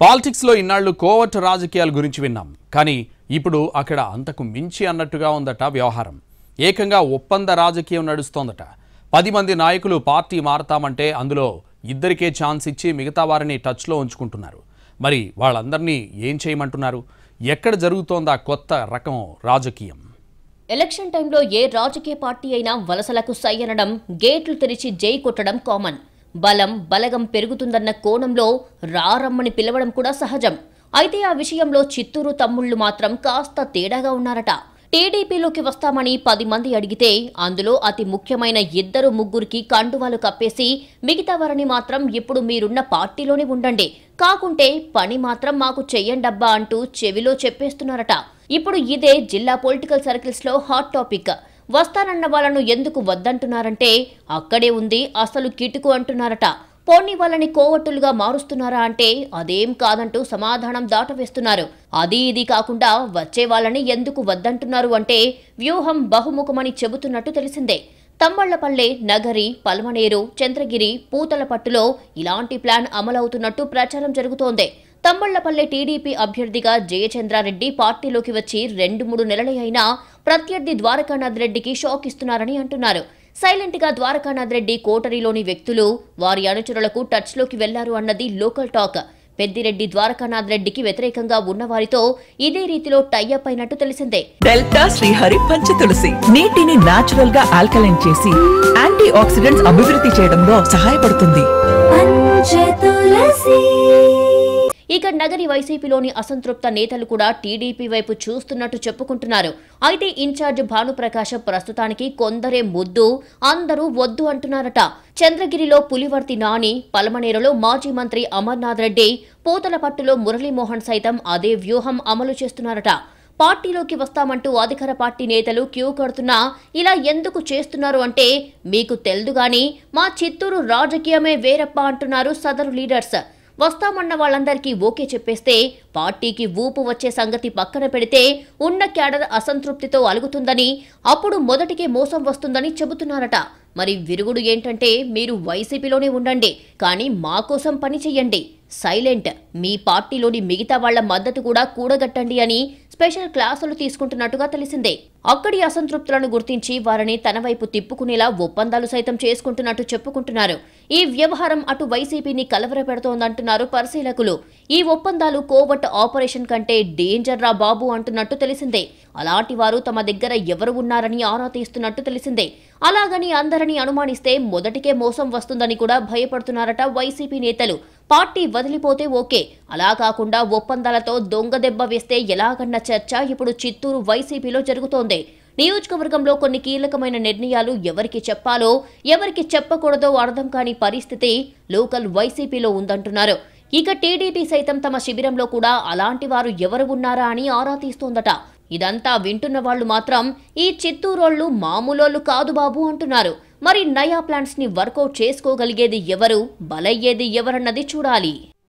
Politics లో ఇన్నాళ్లు covert రాజకీయాల గురించి విన్నాం. కానీ ఇప్పుడు అక్కడ అంతకు మించి అన్నట్టుగా ఉందట వ్యవహారం. ఏకంగా ఒప్పంద రాజకీయం నడుస్తోందట. 10 మంది నాయకులు పార్టీ మారతామంటే అందులో ఇద్దరికే ఛాన్స్ ఇచ్చి మిగతా వారిని టచ్లో ఉంచుకుంటున్నారు. మరి వాళ్ళందరినీ ఏం చేయమంటున్నారు? ఎక్కడ జరుగుతోందా కొత్త రకం రాజకీయం? ఎలక్షన్ టైంలో ఏ రాజకీయ పార్టీ అయినా వలసలకు సై అనడం, గేట్లు తెరిచి జై కొట్టడం కామన్. బలం బలగం పెరుగుతుందన్న కోణంలో రారమ్మని పిలవడం కూడా సహజం. అయితే ఆ విషయంలో చిత్తూరు తమ్ముళ్లు మాత్రం కాస్త తేడాగా ఉన్నారట. టీడీపీలోకి వస్తామని 10 మంది అడిగితే అందులో అతి ముఖ్యమైన 2-3కి కండువాలు కప్పేసి మిగతా వారిని మాత్రం ఇప్పుడు మీరున్న పార్టీలోనే ఉండండి, కాకుంటే పని మాత్రం మాకు చెయ్యండబ్బా అంటూ చెవిలో చెప్పేస్తున్నారట. ఇప్పుడు ఇదే జిల్లా పొలిటికల్ సర్కిల్స్ లో హాట్ టాపిక్. వస్తానన్న వాళ్ళను ఎందుకు వద్దంటున్నారంటే అక్కడే ఉంది అసలు కిటుకు అంటున్నారట. పోనీ వాళ్ళని కోవట్టులుగా మారుస్తున్నారా అంటే అదేం కాదంటూ సమాధానం దాటవేస్తున్నారు. అది ఇది కాకుండా వచ్చే వాళ్ళని ఎందుకు వద్దంటున్నారు అంటే వ్యూహం బహుముఖమని చెబుతున్నట్టు తెలిసిందే. తమ్మళ్లపల్లె, నగరి, పల్మనేరు, చంద్రగిరి, పూతలపట్టులో ఇలాంటి ప్లాన్ అమలవుతున్నట్టు ప్రచారం జరుగుతోంది. తమ్మళ్లపల్లె టీడీపీ అభ్యర్థిగా జయచంద్రారెడ్డి పార్టీలోకి వచ్చి 2-3 నెలలే అయినా ప్రత్యర్థి ద్వారకానాథ్ రెడ్డికి షాక్ ఇస్తున్నారని అంటున్నారు. సైలెంట్ గా ద్వారకానాథ్ రెడ్డి కోటరీలోని వ్యక్తులు వారి అనుచరులకు టచ్ లోకి వెళ్లారు అన్నది లోకల్ టాక్. పెద్దిరెడ్డి ద్వారకానాథ్ రెడ్డికి వ్యతిరేకంగా ఉన్నవారితో ఇదే రీతిలో టైఅప్ అయినట్టు తెలిసిందే. డెల్టా శ్రీహరి పంచతులసి నీటిని నాచురల్ గా ఆల్కలైన్ చేసి యాంటీ ఆక్సిడెంట్స్ అభివృద్ధి చేయడంలో సహాయపడుతుంది. ఇక నగరి వైసీపీలోని అసంతృప్త నేతలు కూడా టీడీపీ వైపు చూస్తున్నట్టు చెప్పుకుంటున్నారు. అయితే ఇన్ఛార్జ్ భానుప్రకాశ్ ప్రస్తుతానికి కొందరే ముద్దు, అందరూ వద్దు అంటున్నారట. చంద్రగిరిలో పులివర్తి నాని, పలమనేరులో మాజీ మంత్రి అమర్నాథ్ రెడ్డి, పూతలపట్టులో మురళీమోహన్ సైతం అదే వ్యూహం అమలు చేస్తున్నారట. పార్టీలోకి వస్తామంటూ అధికార పార్టీ నేతలు క్యూ కడుతున్నా ఇలా ఎందుకు చేస్తున్నారు అంటే మీకు తెల్దుగాని మా చిత్తూరు రాజకీయమే వేరప్ప అంటున్నారు సదరు లీడర్స్. వస్తామన్న వాళ్ళందరికీ ఓకే చెప్పేస్తే పార్టీకి ఊపు వచ్చే సంగతి పక్కన పెడితే ఉన్న క్యాడర్ అసంతృప్తితో అలుగుతుందని, అప్పుడు మొదటికే మోసం వస్తుందని చెబుతున్నారట. మరి విరుగుడు ఏంటంటే మీరు వైసీపీలోనే ఉండండి, కానీ మా కోసం పని చెయ్యండి, సైలెంట్, మీ పార్టీలోని మిగతా వాళ్ల మద్దతు కూడా కూడగట్టండి అని స్పెషల్ క్లాసులు తీసుకుంటున్నట్టుగా తెలిసిందే. అక్కడి అసంతృప్తులను గుర్తించి వారిని తన వైపు తిప్పుకునేలా ఒప్పందాలు సైతం చేసుకుంటున్నట్టు చెప్పుకుంటున్నారు. ఈ వ్యవహారం అటు వైసీపీని కలవరపెడుతోందంటున్నారు పరిశీలకులు. ఈ ఒప్పందాలు కోవట్ ఆపరేషన్ కంటే డేంజర్ రా బాబు అంటున్నట్టు తెలిసిందే. అలాంటి వారు తమ దగ్గర ఎవరు ఉన్నారని ఆరా తీస్తున్నట్టు తెలిసిందే. అలాగని అందరినీ అనుమానిస్తే మొదటికే మోసం వస్తుందని కూడా భయపడుతున్నారట వైసీపీ నేతలు. పార్టీ వదిలిపోతే ఓకే, అలా కాకుండా ఒప్పందాలతో దొంగ దెబ్బ వేస్తే ఎలాగన్న చర్చ ఇప్పుడు చిత్తూరు వైసీపీలో జరుగుతోంది. నియోజకవర్గంలో కొన్ని కీలకమైన నిర్ణయాలు ఎవరికి చెప్పాలో ఎవరికి చెప్పకూడదో అర్థం కాని పరిస్థితి లోకల్ వైసీపీలో ఉందంటున్నారు. ఇక టీడీపీ సైతం తమ శిబిరంలో కూడా అలాంటి వారు ఎవరు ఉన్నారా అని ఆరా తీస్తోందట. ఇదంతా వింటున్న వాళ్లు మాత్రం ఈ చిత్తూరోళ్లు మామూలోళ్లు కాదు బాబు అంటున్నారు. మరి నయా ప్లాన్స్ ని వర్కౌట్ చేసుకోగలిగేది ఎవరు, బలయ్యేది ఎవరన్నది చూడాలి.